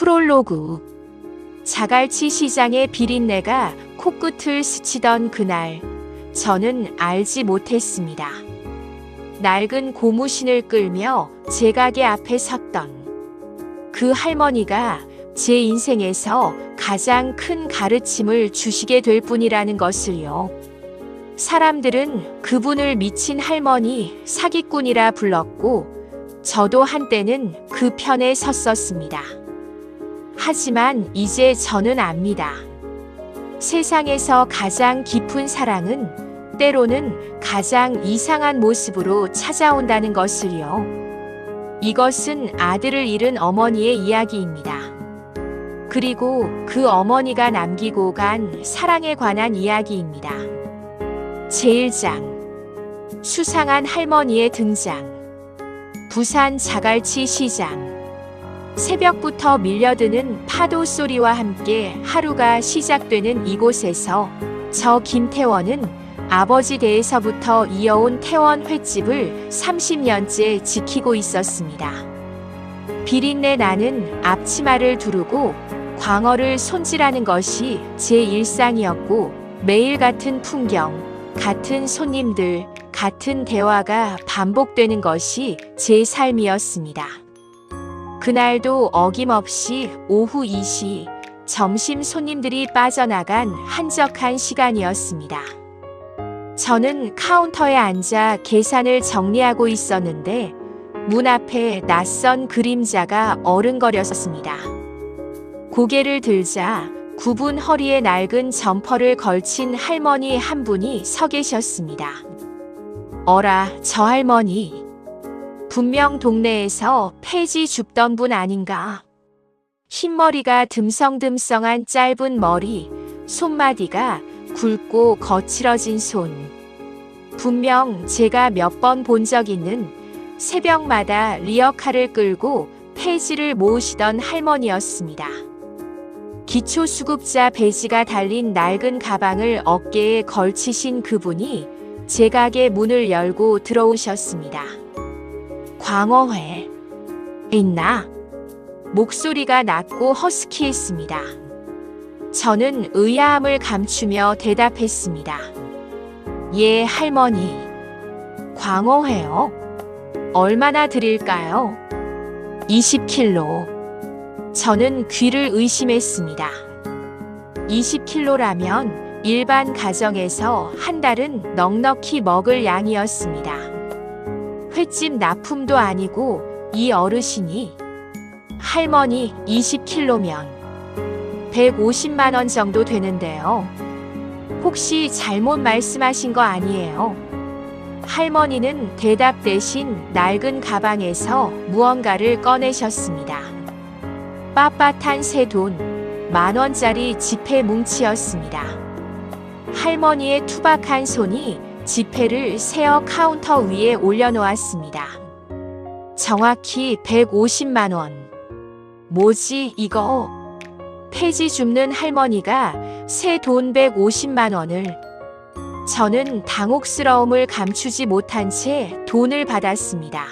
프롤로그. 자갈치 시장의 비린내가 코끝을 스치던 그날, 저는 알지 못했습니다. 낡은 고무신을 끌며 제 가게 앞에 섰던 그 할머니가 제 인생에서 가장 큰 가르침을 주시게 될 분이라는 것을요. 사람들은 그분을 미친 할머니, 사기꾼이라 불렀고, 저도 한때는 그 편에 섰었습니다. 하지만 이제 저는 압니다. 세상에서 가장 깊은 사랑은 때로는 가장 이상한 모습으로 찾아온다는 것을요. 이것은 아들을 잃은 어머니의 이야기입니다. 그리고 그 어머니가 남기고 간 사랑에 관한 이야기입니다. 제1장. 수상한 할머니의 등장. 부산 자갈치 시장. 새벽부터 밀려드는 파도 소리와 함께 하루가 시작되는 이곳에서 저 김태원은 아버지 대에서부터 이어온 태원 횟집을 30년째 지키고 있었습니다. 비린내 나는 앞치마를 두르고 광어를 손질하는 것이 제 일상이었고, 매일 같은 풍경, 같은 손님들, 같은 대화가 반복되는 것이 제 삶이었습니다. 그날도 어김없이 오후 2시, 점심 손님들이 빠져나간 한적한 시간이었습니다. 저는 카운터에 앉아 계산을 정리하고 있었는데 문 앞에 낯선 그림자가 어른거렸습니다. 고개를 들자 굽은 허리에 낡은 점퍼를 걸친 할머니 한 분이 서 계셨습니다. 어라, 저 할머니. 분명 동네에서 폐지 줍던 분 아닌가? 흰머리가 듬성듬성한 짧은 머리, 손마디가 굵고 거칠어진 손. 분명 제가 몇 번 본 적 있는 새벽마다 리어카를 끌고 폐지를 모으시던 할머니였습니다. 기초수급자 배지가 달린 낡은 가방을 어깨에 걸치신 그분이 제 가게 문을 열고 들어오셨습니다. 광어회 있나? 목소리가 낮고 허스키했습니다. 저는 의아함을 감추며 대답했습니다. 예, 할머니. 광어회요? 얼마나 드릴까요? 20kg. 저는 귀를 의심했습니다. 20kg라면 일반 가정에서 한 달은 넉넉히 먹을 양이었습니다. 횟집 납품도 아니고 이 어르신이. 할머니, 20kg면 150만 원 정도 되는데요. 혹시 잘못 말씀하신 거 아니에요? 할머니는 대답 대신 낡은 가방에서 무언가를 꺼내셨습니다. 빳빳한 새 돈, 10,000원짜리 지폐 뭉치였습니다. 할머니의 투박한 손이 지폐를 세어 카운터 위에 올려놓았습니다. 정확히 150만 원. 뭐지 이거? 폐지 줍는 할머니가 새 돈 150만 원을. 저는 당혹스러움을 감추지 못한 채 돈을 받았습니다.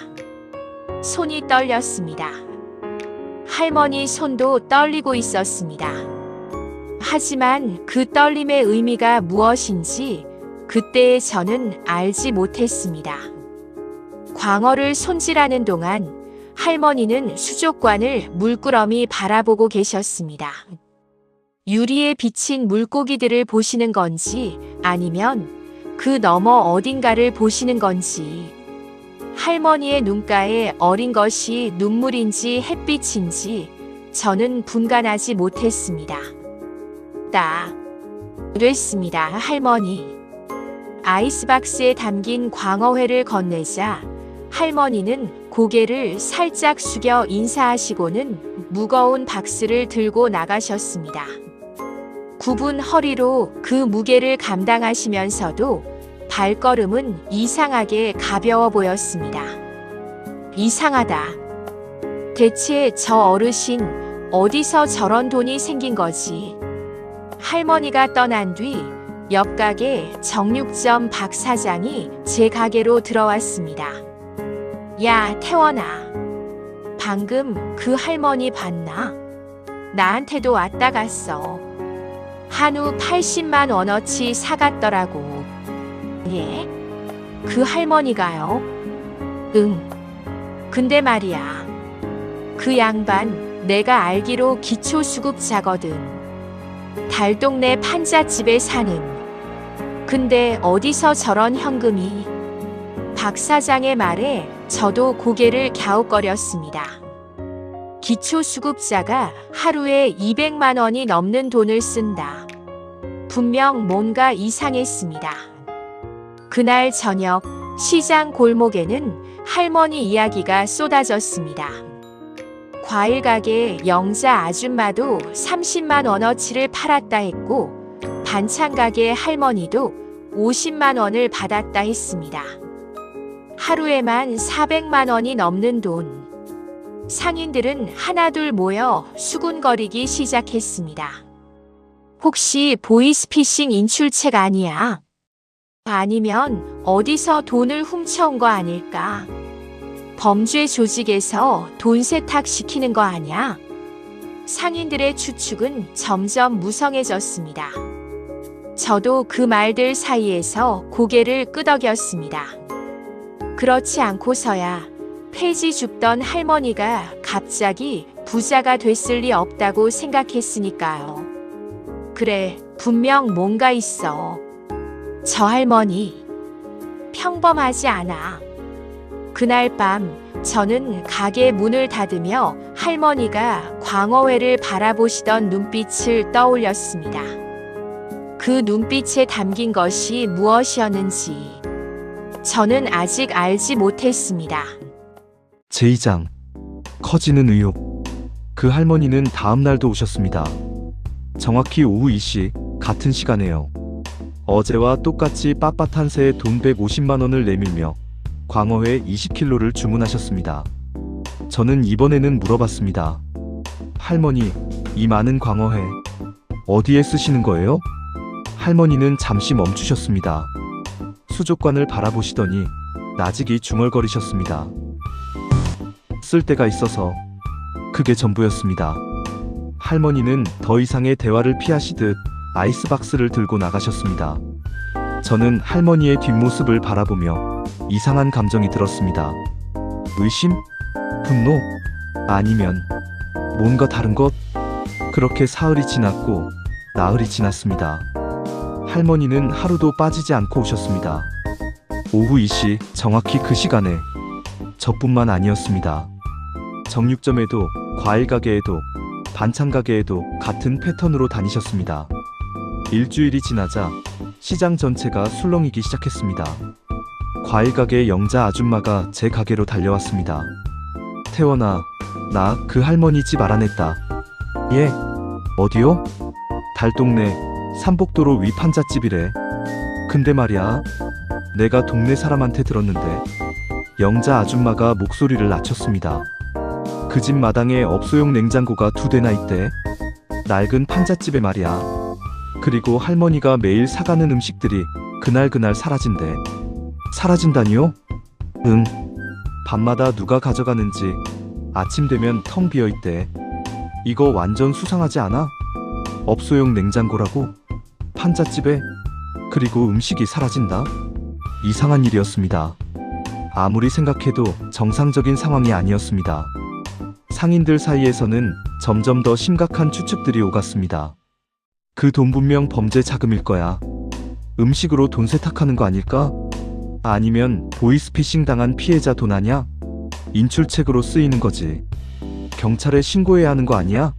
손이 떨렸습니다. 할머니 손도 떨리고 있었습니다. 하지만 그 떨림의 의미가 무엇인지 그때의 저는 알지 못했습니다. 광어를 손질하는 동안 할머니는 수족관을 물끄러미 바라보고 계셨습니다. 유리에 비친 물고기들을 보시는 건지 아니면 그 너머 어딘가를 보시는 건지, 할머니의 눈가에 어린 것이 눈물인지 햇빛인지 저는 분간하지 못했습니다. 됐습니다, 할머니. 아이스박스에 담긴 광어회를 건네자 할머니는 고개를 살짝 숙여 인사하시고는 무거운 박스를 들고 나가셨습니다. 굽은 허리로 그 무게를 감당하시면서도 발걸음은 이상하게 가벼워 보였습니다. 이상하다. 대체 저 어르신 어디서 저런 돈이 생긴 거지? 할머니가 떠난 뒤 옆 가게 정육점 박 사장이 제 가게로 들어왔습니다. 야, 태원아. 방금 그 할머니 봤나? 나한테도 왔다 갔어. 한우 80만 원어치 사갔더라고. 예? 그 할머니가요? 응. 근데 말이야. 그 양반 내가 알기로 기초수급자거든. 달동네 판잣집에 사는. 근데 어디서 저런 현금이? 박 사장의 말에 저도 고개를 갸웃거렸습니다. 기초수급자가 하루에 200만 원이 넘는 돈을 쓴다. 분명 뭔가 이상했습니다. 그날 저녁 시장 골목에는 할머니 이야기가 쏟아졌습니다. 과일 가게 영자 아줌마도 30만 원어치를 팔았다 했고 반찬 가게 할머니도 50만 원을 받았다 했습니다. 하루에만 400만 원이 넘는 돈. 상인들은 하나둘 모여 수군거리기 시작했습니다. 혹시 보이스피싱 인출책 아니야? 아니면 어디서 돈을 훔쳐온 거 아닐까? 범죄 조직에서 돈 세탁시키는 거 아니야? 상인들의 추측은 점점 무성해졌습니다. 저도 그 말들 사이에서 고개를 끄덕였습니다. 그렇지 않고서야 폐지 줍던 할머니가 갑자기 부자가 됐을 리 없다고 생각했으니까요. 그래, 분명 뭔가 있어. 저 할머니 평범하지 않아. 그날 밤 저는 가게 문을 닫으며 할머니가 광어회를 바라보시던 눈빛을 떠올렸습니다. 그 눈빛에 담긴 것이 무엇이었는지 저는 아직 알지 못했습니다. 제2장 커지는 의혹. 그 할머니는 다음 날도 오셨습니다. 정확히 오후 2시 같은 시간에요. 어제와 똑같이 빳빳한 새에 돈 150만 원을 내밀며 광어회 20kg를 주문하셨습니다. 저는 이번에는 물어봤습니다. 할머니, 이 많은 광어회 어디에 쓰시는 거예요? 할머니는 잠시 멈추셨습니다. 수족관을 바라보시더니 나직이 중얼거리셨습니다. 쓸 데가 있어서. 그게 전부였습니다. 할머니는 더 이상의 대화를 피하시듯 아이스박스를 들고 나가셨습니다. 저는 할머니의 뒷모습을 바라보며 이상한 감정이 들었습니다. 의심? 분노? 아니면 뭔가 다른 것? 그렇게 사흘이 지났고 나흘이 지났습니다. 할머니는 하루도 빠지지 않고 오셨습니다. 오후 2시 정확히 그 시간에 저뿐만 아니었습니다. 정육점에도 과일 가게에도 반찬 가게에도 같은 패턴으로 다니셨습니다. 일주일이 지나자 시장 전체가 술렁이기 시작했습니다. 과일 가게 영자 아줌마가 제 가게로 달려왔습니다. 태원아, 나 그 할머니 집 알아냈다. 예? 어디요? 달동네 삼복도로 위 판잣집이래. 근데 말이야, 내가 동네 사람한테 들었는데. 영자 아줌마가 목소리를 낮췄습니다. 그 집 마당에 업소용 냉장고가 2대나 있대. 낡은 판잣집에 말이야. 그리고 할머니가 매일 사가는 음식들이 그날 사라진대. 사라진다니요? 응. 밤마다 누가 가져가는지 아침 되면 텅 비어있대. 이거 완전 수상하지 않아? 업소용 냉장고라고? 판잣집에? 그리고 음식이 사라진다? 이상한 일이었습니다. 아무리 생각해도 정상적인 상황이 아니었습니다. 상인들 사이에서는 점점 더 심각한 추측들이 오갔습니다. 그 돈 분명 범죄 자금일 거야. 음식으로 돈 세탁하는 거 아닐까? 아니면 보이스피싱 당한 피해자 돈 아냐? 인출책으로 쓰이는 거지. 경찰에 신고해야 하는 거 아니야?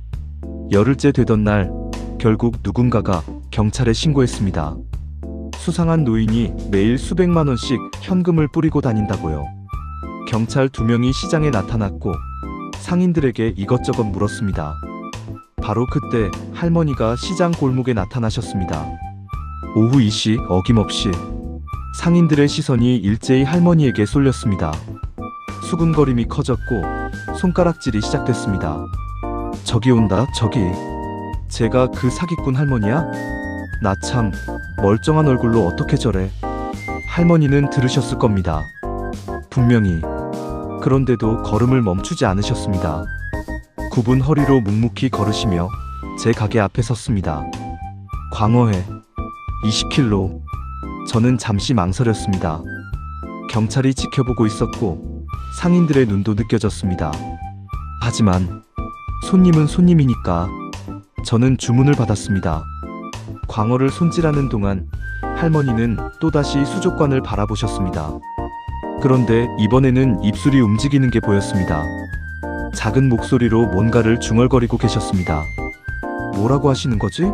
열흘째 되던 날 결국 누군가가 경찰에 신고했습니다. 수상한 노인이 매일 수백만 원씩 현금을 뿌리고 다닌다고요. 경찰 2명이 시장에 나타났고 상인들에게 이것저것 물었습니다. 바로 그때 할머니가 시장 골목에 나타나셨습니다. 오후 2시 어김없이 상인들의 시선이 일제히 할머니에게 쏠렸습니다. 수군거림이 커졌고 손가락질이 시작됐습니다. 저기 온다, 저기. 제가 그 사기꾼 할머니야? 나 참 멀쩡한 얼굴로 어떻게 저래? 할머니는 들으셨을 겁니다. 분명히. 그런데도 걸음을 멈추지 않으셨습니다. 굽은 허리로 묵묵히 걸으시며 제 가게 앞에 섰습니다. 광어회 20kg. 저는 잠시 망설였습니다. 경찰이 지켜보고 있었고 상인들의 눈도 느껴졌습니다. 하지만 손님은 손님이니까 저는 주문을 받았습니다. 광어를 손질하는 동안 할머니는 또다시 수족관을 바라보셨습니다. 그런데 이번에는 입술이 움직이는 게 보였습니다. 작은 목소리로 뭔가를 중얼거리고 계셨습니다. 뭐라고 하시는 거지?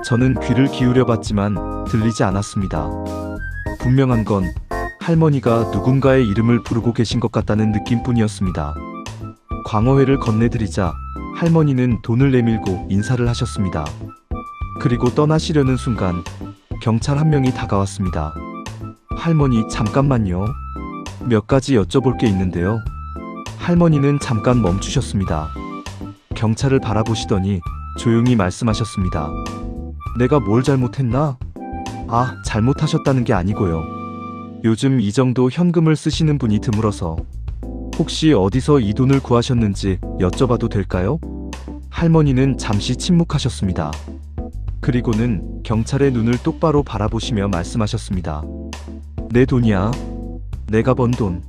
저는 귀를 기울여 봤지만 들리지 않았습니다. 분명한 건 할머니가 누군가의 이름을 부르고 계신 것 같다는 느낌뿐이었습니다. 광어회를 건네드리자 할머니는 돈을 내밀고 인사를 하셨습니다. 그리고 떠나시려는 순간 경찰 한 명이 다가왔습니다. 할머니 잠깐만요. 몇 가지 여쭤볼 게 있는데요. 할머니는 잠깐 멈추셨습니다. 경찰을 바라보시더니 조용히 말씀하셨습니다. 내가 뭘 잘못했나? 아, 잘못하셨다는 게 아니고요. 요즘 이 정도 현금을 쓰시는 분이 드물어서 혹시 어디서 이 돈을 구하셨는지 여쭤봐도 될까요? 할머니는 잠시 침묵하셨습니다. 그리고는 경찰의 눈을 똑바로 바라보시며 말씀하셨습니다. 내 돈이야. 내가 번 돈.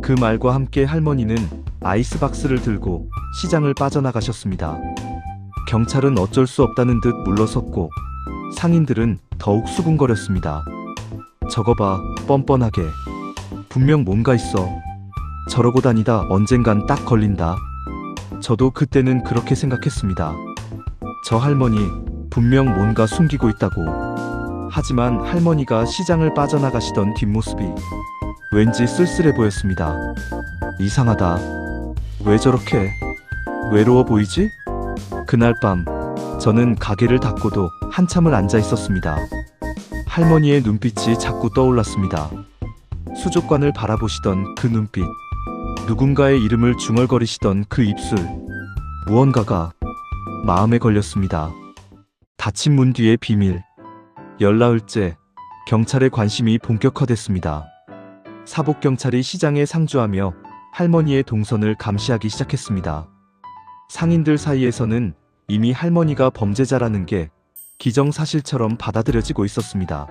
그 말과 함께 할머니는 아이스박스를 들고 시장을 빠져나가셨습니다. 경찰은 어쩔 수 없다는 듯 물러섰고 상인들은 더욱 수군거렸습니다. 저거 봐, 뻔뻔하게. 분명 뭔가 있어. 저러고 다니다 언젠간 딱 걸린다. 저도 그때는 그렇게 생각했습니다. 저 할머니 분명 뭔가 숨기고 있다고. 하지만 할머니가 시장을 빠져나가시던 뒷모습이 왠지 쓸쓸해 보였습니다. 이상하다. 왜 저렇게 외로워 보이지? 그날 밤 저는 가게를 닫고도 한참을 앉아 있었습니다. 할머니의 눈빛이 자꾸 떠올랐습니다. 수족관을 바라보시던 그 눈빛, 누군가의 이름을 중얼거리시던 그 입술, 무언가가 마음에 걸렸습니다. 닫힌 문 뒤의 비밀. 열나흘째 경찰의 관심이 본격화됐습니다. 사복경찰이 시장에 상주하며 할머니의 동선을 감시하기 시작했습니다. 상인들 사이에서는 이미 할머니가 범죄자라는 게 기정사실처럼 받아들여지고 있었습니다.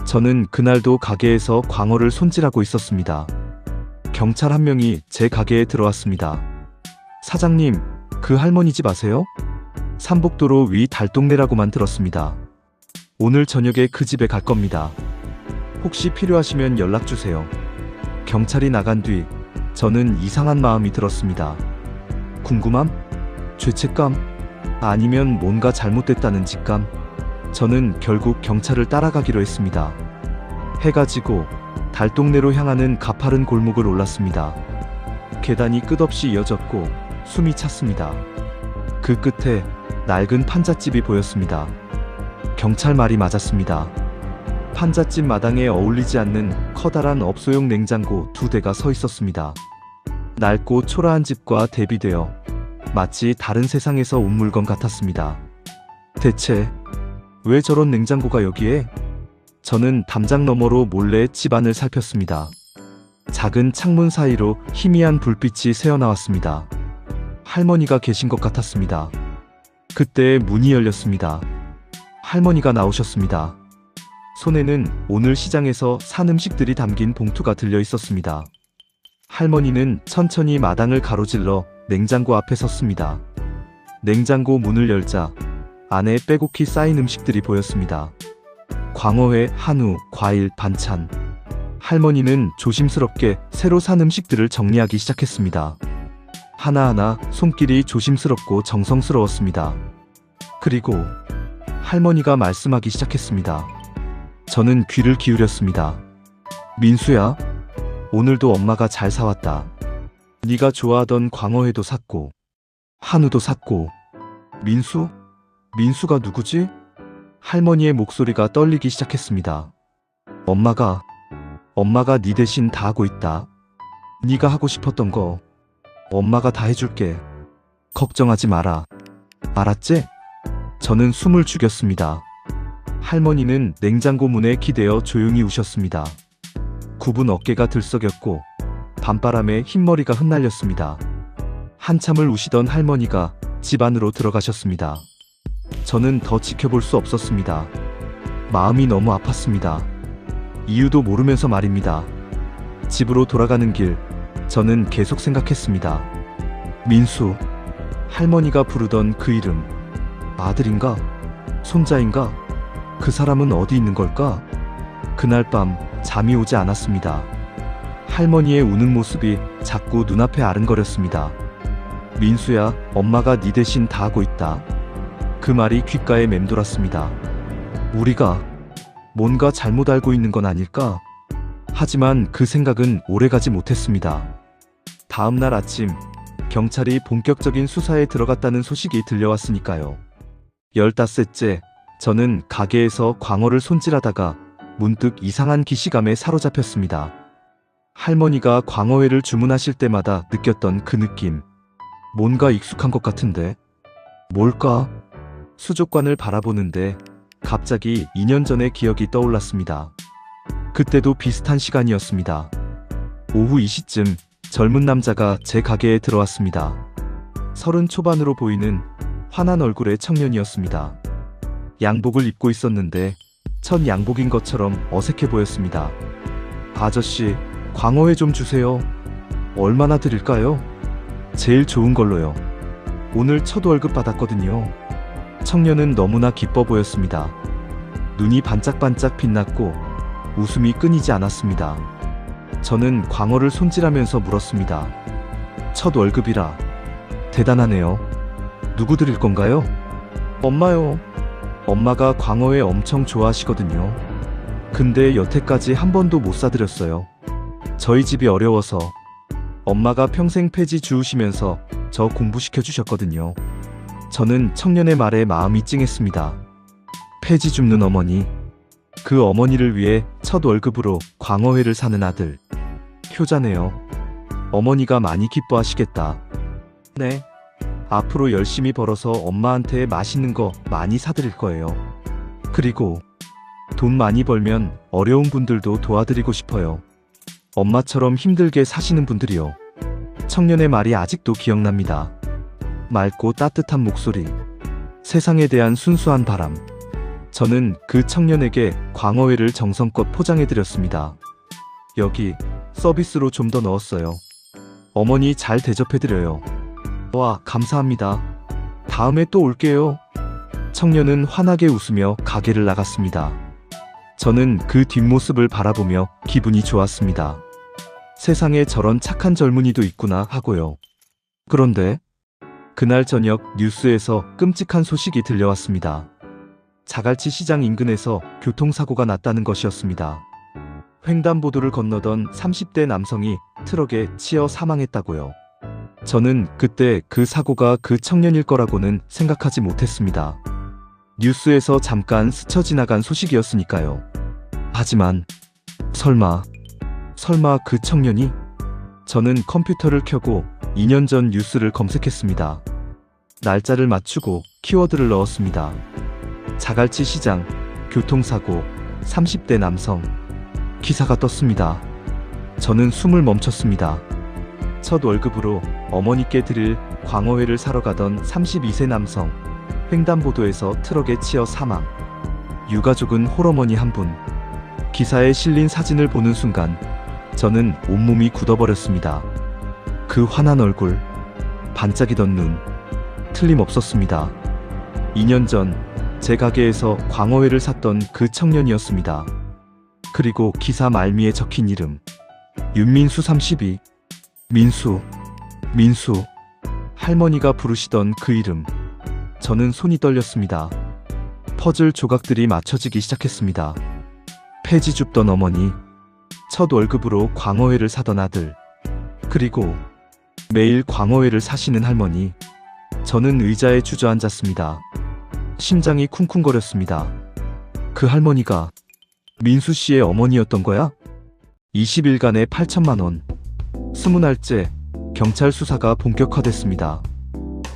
저는 그날도 가게에서 광어를 손질하고 있었습니다. 경찰 한 명이 제 가게에 들어왔습니다. 사장님, 그 할머니 집 아세요? 삼복도로 위 달동네라고만 들었습니다. 오늘 저녁에 그 집에 갈 겁니다. 혹시 필요하시면 연락주세요. 경찰이 나간 뒤 저는 이상한 마음이 들었습니다. 궁금함? 죄책감? 아니면 뭔가 잘못됐다는 직감? 저는 결국 경찰을 따라가기로 했습니다. 해가 지고 달동네로 향하는 가파른 골목을 올랐습니다. 계단이 끝없이 이어졌고 숨이 찼습니다. 그 끝에 낡은 판잣집이 보였습니다. 경찰 말이 맞았습니다. 판잣집 마당에 어울리지 않는 커다란 업소용 냉장고 2대가 서 있었습니다. 낡고 초라한 집과 대비되어 마치 다른 세상에서 온 물건 같았습니다. 대체 왜 저런 냉장고가 여기에? 저는 담장 너머로 몰래 집안을 살폈습니다. 작은 창문 사이로 희미한 불빛이 새어나왔습니다. 할머니가 계신 것 같았습니다. 그때 문이 열렸습니다. 할머니가 나오셨습니다. 손에는 오늘 시장에서 산 음식들이 담긴 봉투가 들려 있었습니다. 할머니는 천천히 마당을 가로질러 냉장고 앞에 섰습니다. 냉장고 문을 열자 안에 빼곡히 쌓인 음식들이 보였습니다. 광어회, 한우, 과일, 반찬. 할머니는 조심스럽게 새로 산 음식들을 정리하기 시작했습니다. 하나하나 손길이 조심스럽고 정성스러웠습니다. 그리고 할머니가 말씀하기 시작했습니다. 저는 귀를 기울였습니다. 민수야, 오늘도 엄마가 잘 사왔다. 네가 좋아하던 광어회도 샀고 한우도 샀고. 민수? 민수가 누구지? 할머니의 목소리가 떨리기 시작했습니다. 엄마가 네 대신 다 하고 있다. 네가 하고 싶었던 거 엄마가 다 해줄게. 걱정하지 마라. 알았지? 저는 숨을 죽였습니다. 할머니는 냉장고 문에 기대어 조용히 우셨습니다. 굽은 어깨가 들썩였고 밤바람에 흰머리가 흩날렸습니다. 한참을 우시던 할머니가 집 안으로 들어가셨습니다. 저는 더 지켜볼 수 없었습니다. 마음이 너무 아팠습니다. 이유도 모르면서 말입니다. 집으로 돌아가는 길, 저는 계속 생각했습니다. 민수, 할머니가 부르던 그 이름, 아들인가? 손자인가? 그 사람은 어디 있는 걸까? 그날 밤 잠이 오지 않았습니다. 할머니의 우는 모습이 자꾸 눈앞에 아른거렸습니다. 민수야, 엄마가 네 대신 다 하고 있다. 그 말이 귓가에 맴돌았습니다. 우리가 뭔가 잘못 알고 있는 건 아닐까? 하지만 그 생각은 오래가지 못했습니다. 다음 날 아침, 경찰이 본격적인 수사에 들어갔다는 소식이 들려왔으니까요. 15째, 저는 가게에서 광어를 손질하다가 문득 이상한 기시감에 사로잡혔습니다. 할머니가 광어회를 주문하실 때마다 느꼈던 그 느낌. 뭔가 익숙한 것 같은데. 뭘까? 수족관을 바라보는데 갑자기 2년 전의 기억이 떠올랐습니다. 그때도 비슷한 시간이었습니다. 오후 2시쯤 젊은 남자가 제 가게에 들어왔습니다. 30 초반으로 보이는 환한 얼굴의 청년이었습니다. 양복을 입고 있었는데 첫 양복인 것처럼 어색해 보였습니다. 아저씨, 광어회 좀 주세요. 얼마나 드릴까요? 제일 좋은 걸로요. 오늘 첫 월급 받았거든요. 청년은 너무나 기뻐 보였습니다. 눈이 반짝반짝 빛났고 웃음이 끊이지 않았습니다. 저는 광어를 손질하면서 물었습니다. 첫 월급이라 대단하네요. 누구 드릴 건가요? 엄마요. 엄마가 광어회 엄청 좋아하시거든요. 근데 여태까지 한 번도 못 사드렸어요. 저희 집이 어려워서 엄마가 평생 폐지 주우시면서 저 공부시켜 주셨거든요. 저는 청년의 말에 마음이 찡했습니다. 폐지 줍는 어머니. 그 어머니를 위해 첫 월급으로 광어회를 사는 아들. 효자네요. 어머니가 많이 기뻐하시겠다. 네. 앞으로 열심히 벌어서 엄마한테 맛있는 거 많이 사드릴 거예요. 그리고 돈 많이 벌면 어려운 분들도 도와드리고 싶어요. 엄마처럼 힘들게 사시는 분들이요. 청년의 말이 아직도 기억납니다. 맑고 따뜻한 목소리. 세상에 대한 순수한 바람. 저는 그 청년에게 광어회를 정성껏 포장해드렸습니다. 여기 서비스로 좀 더 넣었어요. 어머니 잘 대접해드려요. 와, 감사합니다. 다음에 또 올게요. 청년은 환하게 웃으며 가게를 나갔습니다. 저는 그 뒷모습을 바라보며 기분이 좋았습니다. 세상에 저런 착한 젊은이도 있구나 하고요. 그런데 그날 저녁 뉴스에서 끔찍한 소식이 들려왔습니다. 자갈치 시장 인근에서 교통사고가 났다는 것이었습니다. 횡단보도를 건너던 30대 남성이 트럭에 치여 사망했다고요. 저는 그때 그 사고가 그 청년일 거라고는 생각하지 못했습니다. 뉴스에서 잠깐 스쳐 지나간 소식이었으니까요. 하지만 설마 그 청년이? 저는 컴퓨터를 켜고 2년 전 뉴스를 검색했습니다. 날짜를 맞추고 키워드를 넣었습니다. 자갈치 시장, 교통사고, 30대 남성. 기사가 떴습니다. 저는 숨을 멈췄습니다. 첫 월급으로 어머니께 드릴 광어회를 사러 가던 32세 남성. 횡단보도에서 트럭에 치여 사망. 유가족은 홀어머니 한 분. 기사에 실린 사진을 보는 순간 저는 온몸이 굳어버렸습니다. 그 환한 얼굴, 반짝이던 눈, 틀림없었습니다. 2년 전 제 가게에서 광어회를 샀던 그 청년이었습니다. 그리고 기사 말미에 적힌 이름, 윤민수 32. 민수. 할머니가 부르시던 그 이름. 저는 손이 떨렸습니다. 퍼즐 조각들이 맞춰지기 시작했습니다. 폐지 줍던 어머니, 첫 월급으로 광어회를 사던 아들, 그리고 매일 광어회를 사시는 할머니. 저는 의자에 주저앉았습니다. 심장이 쿵쿵거렸습니다. 그 할머니가 민수 씨의 어머니였던 거야? 20일간의 8천만 원. 20날째 경찰 수사가 본격화됐습니다.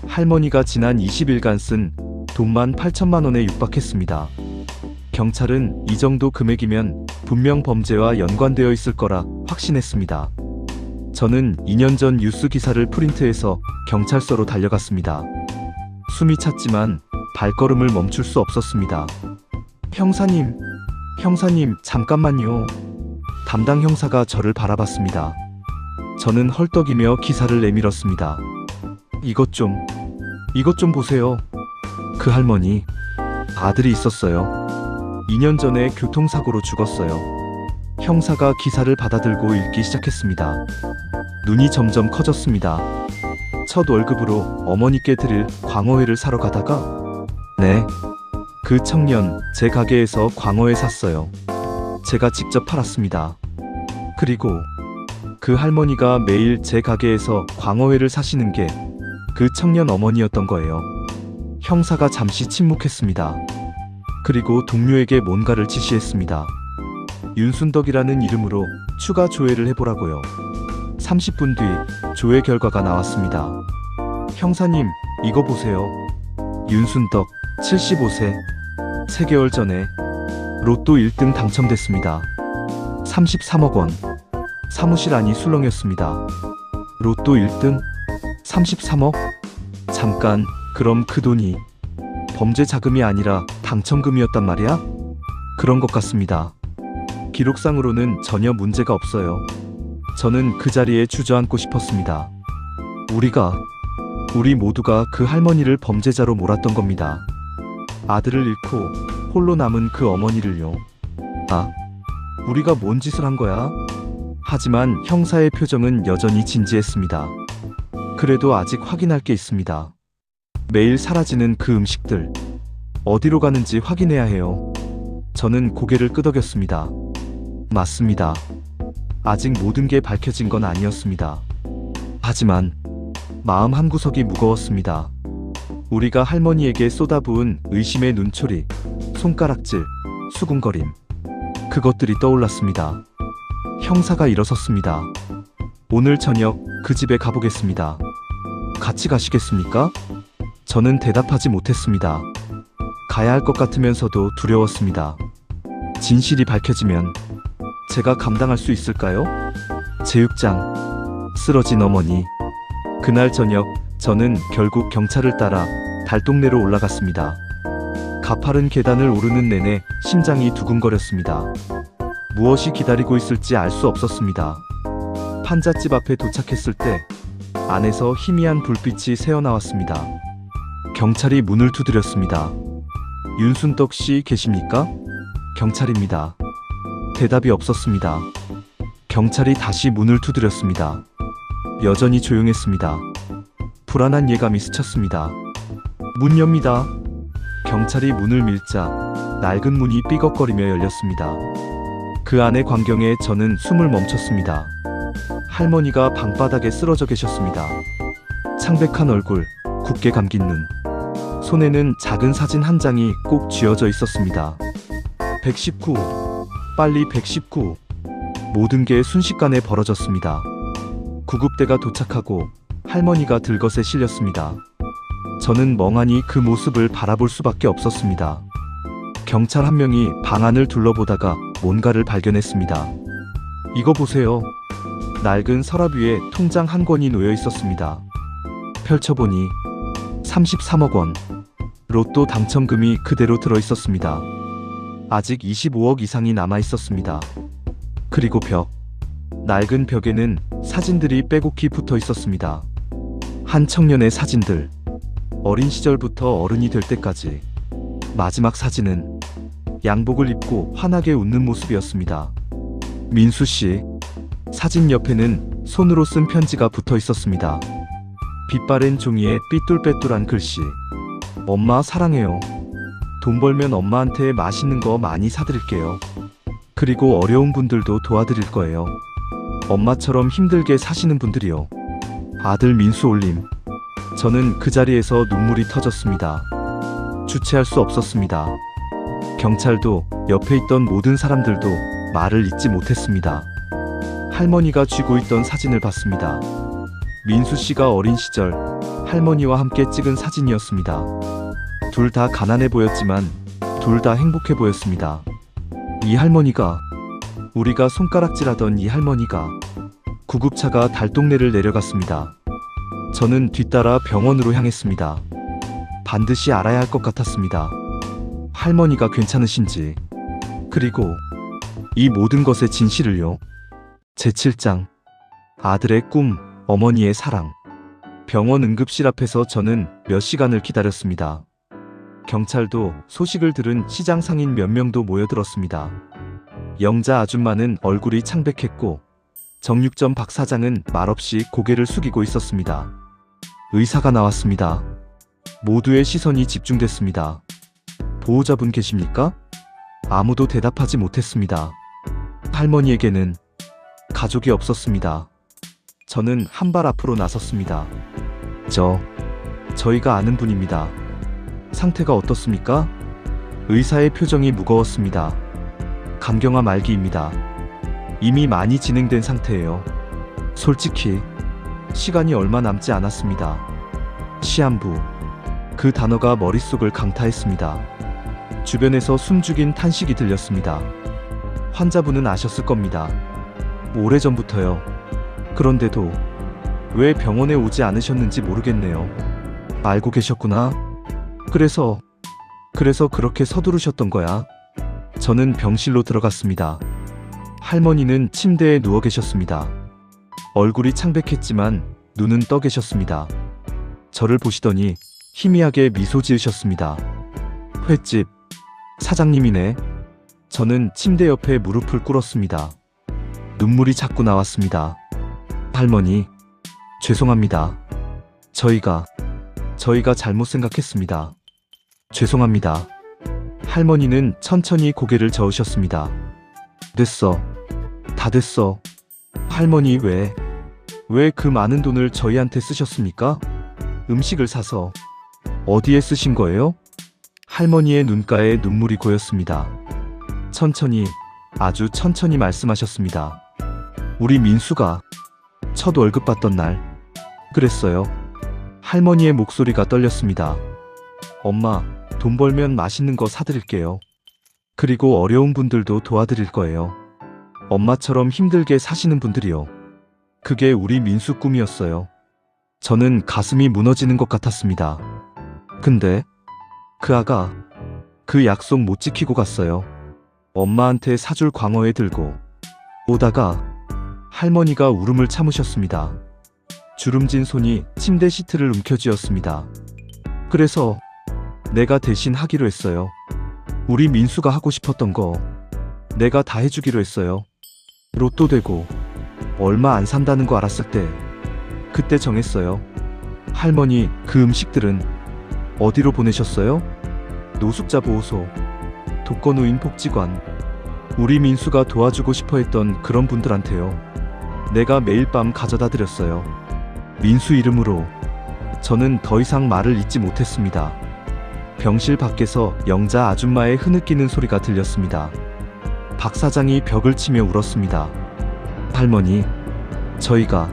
할머니가 지난 20일간 쓴 돈만 8천만 원에 육박했습니다. 경찰은 이 정도 금액이면 분명 범죄와 연관되어 있을 거라 확신했습니다. 저는 2년 전 뉴스 기사를 프린트해서 경찰서로 달려갔습니다. 숨이 찼지만 발걸음을 멈출 수 없었습니다. 형사님, 잠깐만요. 담당 형사가 저를 바라봤습니다. 저는 헐떡이며 기사를 내밀었습니다. 이것 좀 보세요. 그 할머니, 아들이 있었어요. 2년 전에 교통사고로 죽었어요. 형사가 기사를 받아들고 읽기 시작했습니다. 눈이 점점 커졌습니다. 첫 월급으로 어머니께 드릴 광어회를 사러 가다가, 네, 그 청년 제 가게에서 광어회 샀어요. 제가 직접 팔았습니다. 그리고 그 할머니가 매일 제 가게에서 광어회를 사시는 게 그 청년 어머니였던 거예요. 형사가 잠시 침묵했습니다. 그리고 동료에게 뭔가를 지시했습니다. 윤순덕이라는 이름으로 추가 조회를 해보라고요. 30분 뒤 조회 결과가 나왔습니다. 형사님, 이거 보세요. 윤순덕, 75세. 3개월 전에 로또 1등 당첨됐습니다. 33억 원. 사무실 안이 술렁였습니다. 로또 1등? 33억? 잠깐, 그럼 그 돈이 범죄 자금이 아니라 당첨금이었단 말이야? 그런 것 같습니다. 기록상으로는 전혀 문제가 없어요. 저는 그 자리에 주저앉고 싶었습니다. 우리 모두가 그 할머니를 범죄자로 몰았던 겁니다. 아들을 잃고 홀로 남은 그 어머니를요. 우리가 뭔 짓을 한 거야? 하지만 형사의 표정은 여전히 진지했습니다. 그래도 아직 확인할 게 있습니다. 매일 사라지는 그 음식들, 어디로 가는지 확인해야 해요. 저는 고개를 끄덕였습니다. 맞습니다. 아직 모든 게 밝혀진 건 아니었습니다. 하지만 마음 한구석이 무거웠습니다. 우리가 할머니에게 쏟아부은 의심의 눈초리, 손가락질, 수군거림, 그것들이 떠올랐습니다. 형사가 일어섰습니다. 오늘 저녁 그 집에 가보겠습니다. 같이 가시겠습니까? 저는 대답하지 못했습니다. 가야 할 것 같으면서도 두려웠습니다. 진실이 밝혀지면 제가 감당할 수 있을까요? 제육장, 쓰러진 어머니. 그날 저녁 저는 결국 경찰을 따라 달동네로 올라갔습니다. 가파른 계단을 오르는 내내 심장이 두근거렸습니다. 무엇이 기다리고 있을지 알 수 없었습니다. 판잣집 앞에 도착했을 때 안에서 희미한 불빛이 새어나왔습니다. 경찰이 문을 두드렸습니다. 윤순덕 씨 계십니까? 경찰입니다. 대답이 없었습니다. 경찰이 다시 문을 두드렸습니다. 여전히 조용했습니다. 불안한 예감이 스쳤습니다. 문 엽니다. 경찰이 문을 밀자 낡은 문이 삐걱거리며 열렸습니다. 그 안의 광경에 저는 숨을 멈췄습니다. 할머니가 방바닥에 쓰러져 계셨습니다. 창백한 얼굴, 굳게 감긴 눈. 손에는 작은 사진 한 장이 꼭 쥐어져 있었습니다. 119. 빨리 119. 모든 게 순식간에 벌어졌습니다. 구급대가 도착하고 할머니가 들것에 실렸습니다. 저는 멍하니 그 모습을 바라볼 수밖에 없었습니다. 경찰 한 명이 방 안을 둘러보다가 뭔가를 발견했습니다. 이거 보세요. 낡은 서랍 위에 통장 한 권이 놓여 있었습니다. 펼쳐보니 33억 원. 로또 당첨금이 그대로 들어 있었습니다. 아직 25억 이상이 남아 있었습니다. 그리고 낡은 벽에는 사진들이 빼곡히 붙어 있었습니다. 한 청년의 사진들. 어린 시절부터 어른이 될 때까지. 마지막 사진은 양복을 입고 환하게 웃는 모습이었습니다. 민수 씨. 사진 옆에는 손으로 쓴 편지가 붙어 있었습니다. 빛바랜 종이에 삐뚤빼뚤한 글씨. 엄마 사랑해요. 돈 벌면 엄마한테 맛있는 거 많이 사드릴게요. 그리고 어려운 분들도 도와드릴 거예요. 엄마처럼 힘들게 사시는 분들이요. 아들 민수 올림. 저는 그 자리에서 눈물이 터졌습니다. 주체할 수 없었습니다. 경찰도 옆에 있던 모든 사람들도 말을 잇지 못했습니다. 할머니가 쥐고 있던 사진을 봤습니다. 민수 씨가 어린 시절 할머니와 함께 찍은 사진이었습니다. 둘 다 가난해 보였지만 둘 다 행복해 보였습니다. 이 할머니가, 우리가 손가락질하던 이 할머니가 구급차가 달동네를 내려갔습니다. 저는 뒤따라 병원으로 향했습니다. 반드시 알아야 할 것 같았습니다. 할머니가 괜찮으신지, 그리고 이 모든 것의 진실을요. 제7장 아들의 꿈, 어머니의 사랑. 병원 응급실 앞에서 저는 몇 시간을 기다렸습니다. 경찰도 소식을 들은 시장 상인 몇 명도 모여들었습니다. 영자 아줌마는 얼굴이 창백했고 정육점 박 사장은 말없이 고개를 숙이고 있었습니다. 의사가 나왔습니다. 모두의 시선이 집중됐습니다. 보호자분 계십니까? 아무도 대답하지 못했습니다. 할머니에게는 가족이 없었습니다. 저는 한 발 앞으로 나섰습니다. 저희가 아는 분입니다. 상태가 어떻습니까? 의사의 표정이 무거웠습니다. 간경화 말기입니다. 이미 많이 진행된 상태예요. 솔직히 시간이 얼마 남지 않았습니다. 시한부. 그 단어가 머릿속을 강타했습니다. 주변에서 숨죽인 탄식이 들렸습니다. 환자분은 아셨을 겁니다. 오래전부터요. 그런데도 왜 병원에 오지 않으셨는지 모르겠네요. 알고 계셨구나. 그래서 그렇게 서두르셨던 거야. 저는 병실로 들어갔습니다. 할머니는 침대에 누워 계셨습니다. 얼굴이 창백했지만 눈은 떠 계셨습니다. 저를 보시더니 희미하게 미소 지으셨습니다. 횟집 사장님이네. 저는 침대 옆에 무릎을 꿇었습니다. 눈물이 자꾸 나왔습니다. 할머니, 죄송합니다. 저희가 잘못 생각했습니다. 죄송합니다. 할머니는 천천히 고개를 저으셨습니다. 됐어. 다 됐어. 할머니 왜 그 많은 돈을 저희한테 쓰셨습니까? 음식을 사서. 어디에 쓰신 거예요? 할머니의 눈가에 눈물이 고였습니다. 천천히, 아주 천천히 말씀하셨습니다. 우리 민수가 첫 월급 받던 날. 그랬어요. 할머니의 목소리가 떨렸습니다. 엄마, 돈 벌면 맛있는 거 사드릴게요. 그리고 어려운 분들도 도와드릴 거예요. 엄마처럼 힘들게 사시는 분들이요. 그게 우리 민수 꿈이었어요. 저는 가슴이 무너지는 것 같았습니다. 근데 그 아가 그 약속 못 지키고 갔어요. 엄마한테 사줄 광어에 들고 오다가 할머니가 울음을 참으셨습니다. 주름진 손이 침대 시트를 움켜쥐었습니다. 그래서 내가 대신 하기로 했어요. 우리 민수가 하고 싶었던 거 내가 다 해주기로 했어요. 로또 되고 얼마 안 산다는 거 알았을 때 그때 정했어요. 할머니, 그 음식들은 어디로 보내셨어요? 노숙자 보호소, 독거노인 복지관, 우리 민수가 도와주고 싶어 했던 그런 분들한테요. 내가 매일 밤 가져다 드렸어요. 민수 이름으로. 저는 더 이상 말을 잇지 못했습니다. 병실 밖에서 영자 아줌마의 흐느끼는 소리가 들렸습니다. 박 사장이 벽을 치며 울었습니다. 할머니, 저희가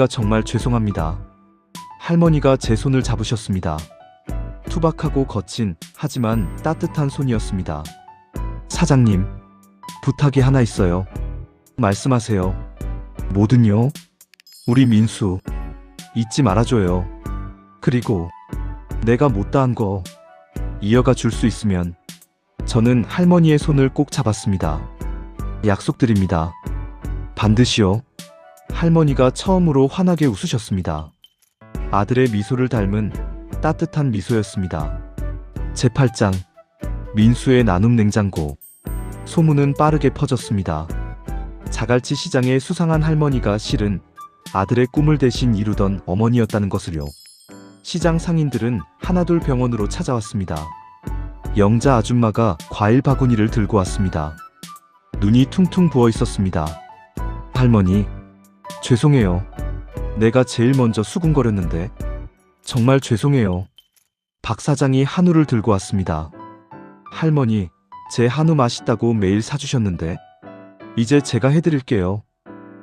정말 죄송합니다. 할머니가 제 손을 잡으셨습니다. 투박하고 거친, 하지만 따뜻한 손이었습니다. 사장님, 부탁이 하나 있어요. 말씀하세요. 뭐든요. 우리 민수 잊지 말아줘요. 그리고 내가 못다한 거 이어가 줄 수 있으면. 저는 할머니의 손을 꼭 잡았습니다. 약속드립니다. 반드시요. 할머니가 처음으로 환하게 웃으셨습니다. 아들의 미소를 닮은 따뜻한 미소였습니다. 제8장 민수의 나눔 냉장고. 소문은 빠르게 퍼졌습니다. 자갈치 시장의 수상한 할머니가 실은 아들의 꿈을 대신 이루던 어머니였다는 것을요. 시장 상인들은 하나둘 병원으로 찾아왔습니다. 영자 아줌마가 과일 바구니를 들고 왔습니다. 눈이 퉁퉁 부어 있었습니다. 할머니, 죄송해요. 내가 제일 먼저 수군거렸는데. 정말 죄송해요. 박 사장이 한우를 들고 왔습니다. 할머니, 제 한우 맛있다고 매일 사주셨는데 이제 제가 해드릴게요.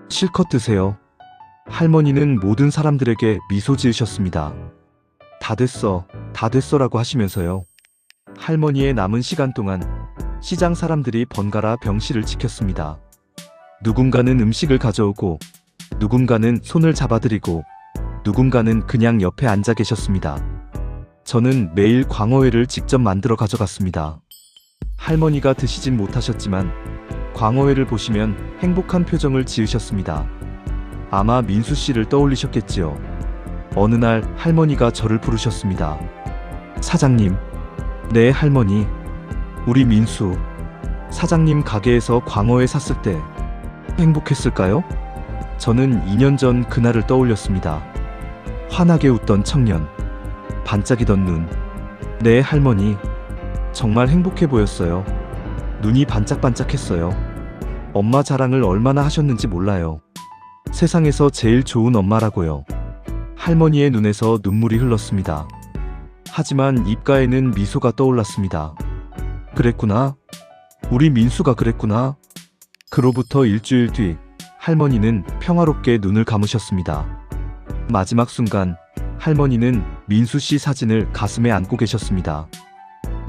실컷 드세요. 할머니는 모든 사람들에게 미소 지으셨습니다. 다 됐어라고 하시면서요. 할머니의 남은 시간 동안 시장 사람들이 번갈아 병실을 지켰습니다. 누군가는 음식을 가져오고 누군가는 손을 잡아드리고 누군가는 그냥 옆에 앉아 계셨습니다. 저는 매일 광어회를 직접 만들어 가져갔습니다. 할머니가 드시진 못하셨지만 광어회를 보시면 행복한 표정을 지으셨습니다. 아마 민수 씨를 떠올리셨겠지요. 어느 날 할머니가 저를 부르셨습니다. 사장님. 네, 할머니. 우리 민수. 사장님 가게에서 광어회 샀을 때 행복했을까요? 저는 2년 전 그날을 떠올렸습니다. 환하게 웃던 청년, 반짝이던 눈. 네, 할머니. 정말 행복해 보였어요. 눈이 반짝반짝했어요. 엄마 자랑을 얼마나 하셨는지 몰라요. 세상에서 제일 좋은 엄마라고요. 할머니의 눈에서 눈물이 흘렀습니다. 하지만 입가에는 미소가 떠올랐습니다. 그랬구나. 우리 민수가 그랬구나. 그로부터 일주일 뒤 할머니는 평화롭게 눈을 감으셨습니다. 마지막 순간 할머니는 민수 씨 사진을 가슴에 안고 계셨습니다.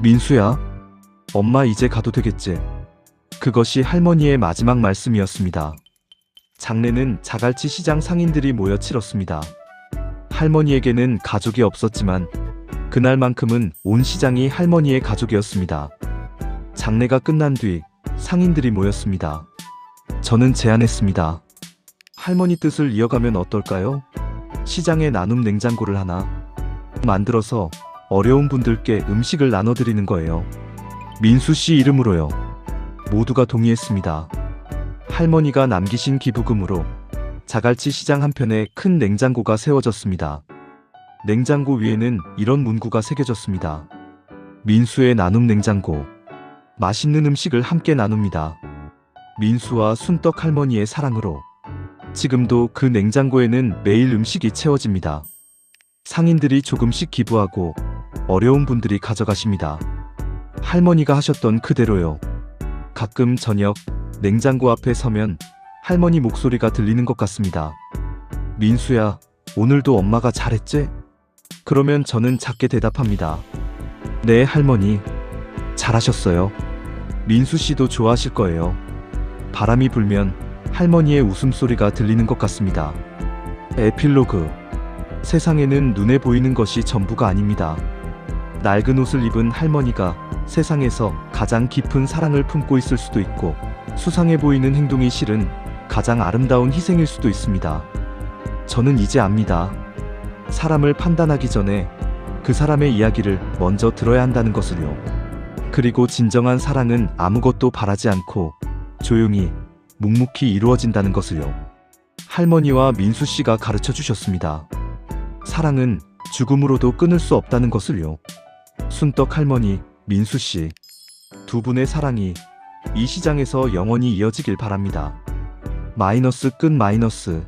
민수야, 엄마 이제 가도 되겠지? 그것이 할머니의 마지막 말씀이었습니다. 장례는 자갈치 시장 상인들이 모여 치렀습니다. 할머니에게는 가족이 없었지만 그날만큼은 온 시장이 할머니의 가족이었습니다. 장례가 끝난 뒤 상인들이 모였습니다. 저는 제안했습니다. 할머니 뜻을 이어가면 어떨까요? 시장에 나눔 냉장고를 하나 만들어서 어려운 분들께 음식을 나눠드리는 거예요. 민수 씨 이름으로요. 모두가 동의했습니다. 할머니가 남기신 기부금으로 자갈치 시장 한편에 큰 냉장고가 세워졌습니다. 냉장고 위에는 이런 문구가 새겨졌습니다. 민수의 나눔 냉장고. 맛있는 음식을 함께 나눕니다. 민수와 순떡 할머니의 사랑으로. 지금도 그 냉장고에는 매일 음식이 채워집니다. 상인들이 조금씩 기부하고 어려운 분들이 가져가십니다. 할머니가 하셨던 그대로요. 가끔 저녁 냉장고 앞에 서면 할머니 목소리가 들리는 것 같습니다. 민수야, 오늘도 엄마가 잘했지? 그러면 저는 작게 대답합니다. 네, 할머니. 잘하셨어요. 민수 씨도 좋아하실 거예요. 바람이 불면 할머니의 웃음소리가 들리는 것 같습니다. 에필로그. 세상에는 눈에 보이는 것이 전부가 아닙니다. 낡은 옷을 입은 할머니가 세상에서 가장 깊은 사랑을 품고 있을 수도 있고, 수상해 보이는 행동이 실은 가장 아름다운 희생일 수도 있습니다. 저는 이제 압니다. 사람을 판단하기 전에 그 사람의 이야기를 먼저 들어야 한다는 것을요. 그리고 진정한 사랑은 아무것도 바라지 않고 조용히 묵묵히 이루어진다는 것을요. 할머니와 민수 씨가 가르쳐 주셨습니다. 사랑은 죽음으로도 끊을 수 없다는 것을요. 순떡 할머니, 민수 씨. 두 분의 사랑이 이 시장에서 영원히 이어지길 바랍니다. 마이너스 끝 마이너스.